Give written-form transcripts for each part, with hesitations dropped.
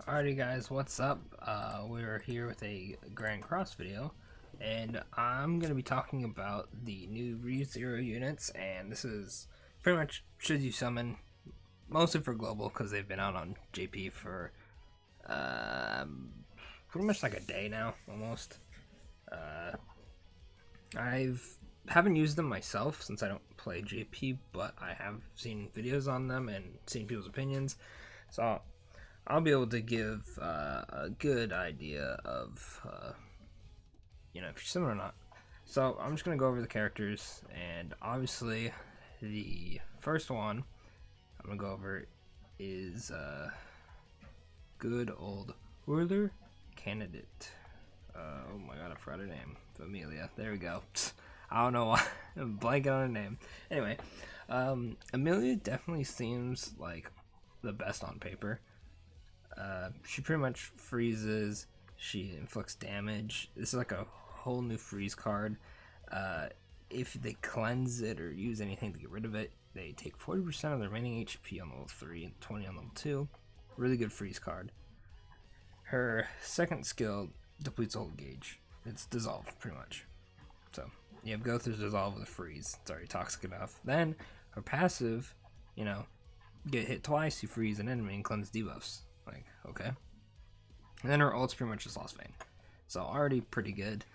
Alrighty guys, what's up? We're here with a Grand Cross video, and I'm going to be talking about the new ReZero units, and this is pretty much should you summon, mostly for global, because they've been out on JP for pretty much like a day now, almost. I haven't used them myself since I don't play JP, but I have seen videos on them and seen people's opinions, so I'll be able to give a good idea of, if you're similar or not. So I'm just going to go over the characters, and obviously the first one I'm going to go over is good old Ruler Candidate. Oh my god, I forgot her name. Amelia. There we go. I don't know why. I'm blanking on her name. Anyway, Amelia definitely seems like the best on paper. She pretty much freezes, she inflicts damage. This is like a whole new freeze card. If they cleanse it or use anything to get rid of it, they take 40% of the remaining HP on level 3 and 20 on level 2. Really good freeze card. Her second skill depletes a whole gauge. It's dissolve, pretty much. So, you have go through dissolve with a freeze. It's already toxic enough. Then, her passive, get hit twice, you freeze an enemy and cleanse debuffs. Like, okay. And then her ult's pretty much just Lost Vein. So already pretty good.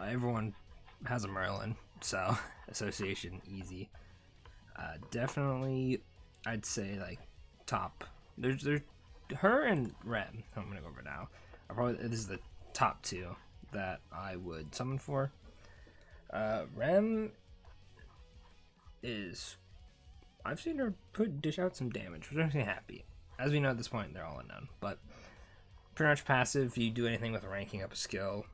Everyone has a Merlin, so association easy. Definitely, I'd say like top. There's her and Rem, who I'm gonna go over now. This is the top two that I would summon for. Rem is, I've seen her dish out some damage, which makes me happy. As we know at this point, they're all unknown, but pretty much passive. You do anything with ranking up a skill,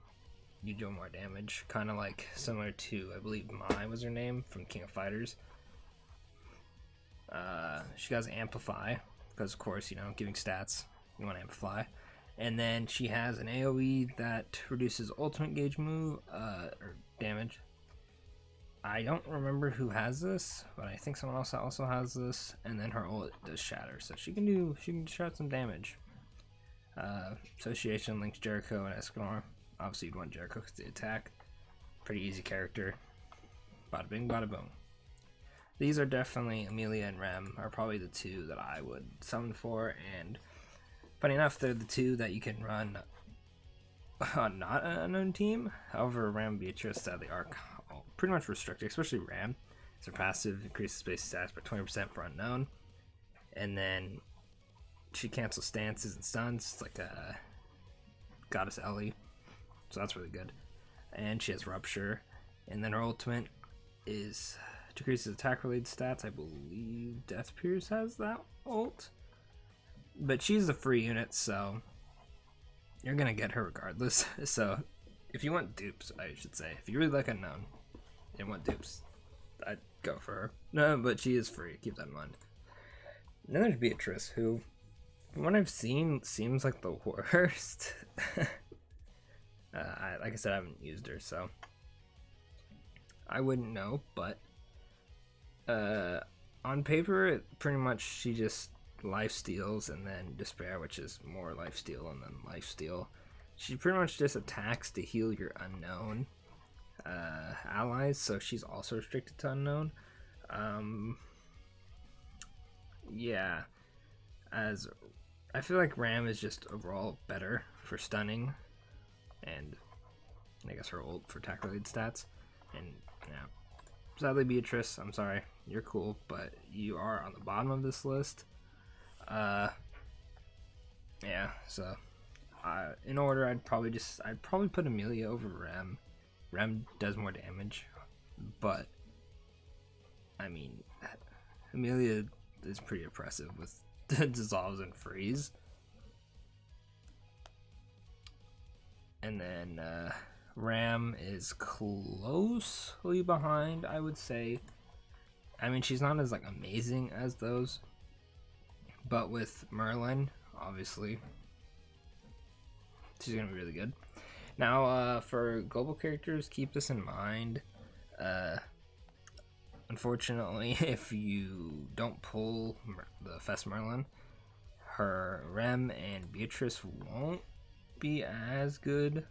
you do more damage. Kind of like similar to, I believe, Mai was her name from King of Fighters. She has Amplify because, of course, giving stats, you want to amplify. And then she has an AoE that reduces ultimate gauge move or damage. I don't remember who has this, but I think someone else also has this. And then her ult does shatter, so she can shot some damage. Association links Jericho and Escanor. Obviously, you'd want Jericho because they attack. Pretty easy character. Bada bing, bada boom. These are definitely, Amelia and Rem are probably the two that I would summon for, and funny enough, they're the two that you can run on not an unknown team. However, Ram Beatrice sadly are pretty much restricted, especially Ram. So passive increases space stats by 20% for unknown, and then she cancels stances and stuns. It's like a Goddess Ellie, so that's really good. And she has Rupture, and then her ultimate is decreases attack related stats. I believe Death Pierce has that ult, but she's a free unit, so you're gonna get her regardless. So if you want dupes, I should say, if you really like unknown and want dupes, I'd go for her. No, but she is free, keep that in mind. And then there's Beatrice, who, from what I've seen, seems like the worst. Like I said, I haven't used her, so I wouldn't know, but on paper, pretty much she just life steals and then despair, which is more life steal and then life steal. She pretty much just attacks to heal your unknown allies, so she's also restricted to unknown. Yeah, as I feel like Ram is just overall better for stunning, and I guess her ult for attack related stats. And yeah, sadly, Beatrice, I'm sorry, you're cool, but you are on the bottom of this list. Yeah, so in order, I'd probably put Amelia over Rem. Rem does more damage, but I mean, Amelia is pretty oppressive with dissolves and freeze. And then Ram is closely behind, I would say. I mean, she's not as like amazing as those, but with Merlin, obviously, she's gonna be really good. Now, for global characters, keep this in mind. Unfortunately, if you don't pull the Fest Merlin, her Rem and Beatrice won't be as good,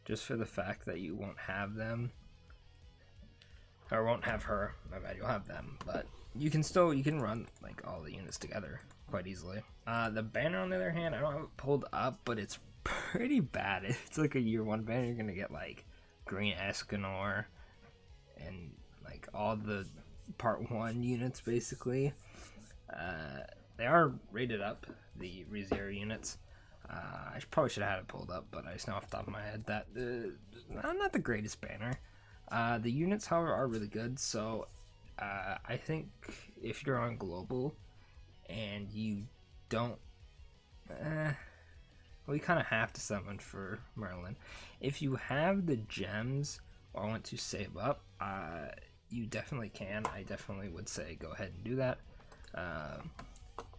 just for the fact that you won't have them, or won't have her. My bad, you'll have them, but you can run like all the units together quite easily. The banner, on the other hand, I don't have it pulled up, but it's pretty bad. It's like a year 1 banner. You're gonna get like green Escanor and like all the part 1 units basically. They are rated up, the ReZero units. I probably should have had it pulled up, but I just know off the top of my head that not the greatest banner. The units, however, are really good, so I think if you're on global and you don't, well, you kind of have to summon for Merlin. If you have the gems or want to save up, you definitely can. I definitely would say go ahead and do that.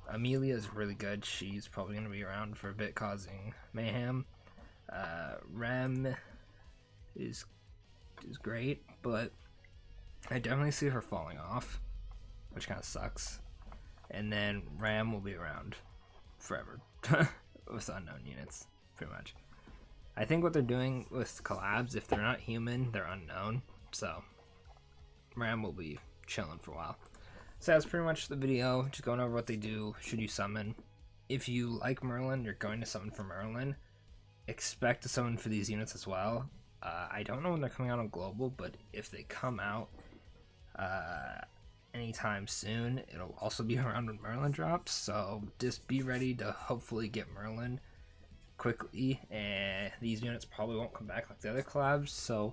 Amelia is really good. She's probably going to be around for a bit, causing mayhem. Rem is great, but I definitely see her falling off, which kind of sucks. And then Ram will be around forever with unknown units, pretty much. I think what they're doing with collabs, if they're not human, they're unknown. So Ram will be chilling for a while. So that's pretty much the video, just going over what they do should you summon. If you like Merlin, you're going to summon for Merlin. Expect to summon for these units as well. I don't know when they're coming out on global, but if they come out anytime soon, it'll also be around when Merlin drops. So just be ready to hopefully get Merlin quickly, and these units probably won't come back like the other collabs. So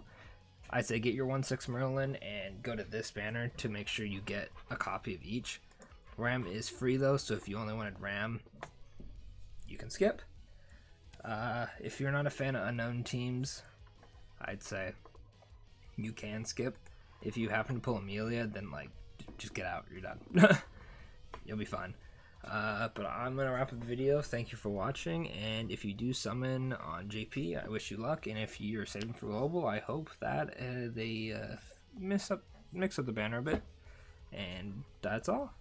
I'd say get your 1/6 Merlin and go to this banner to make sure you get a copy of each. Ram is free though, so if you only wanted Ram, you can skip. If you're not a fan of unknown teams, I'd say you can skip. If you happen to pull Amelia, then like just get out, you're done. You'll be fine. But I'm gonna wrap up the video. Thank you for watching, and if you do summon on JP, I wish you luck, and if you're saving for global, I hope that they mix up the banner a bit. And that's all.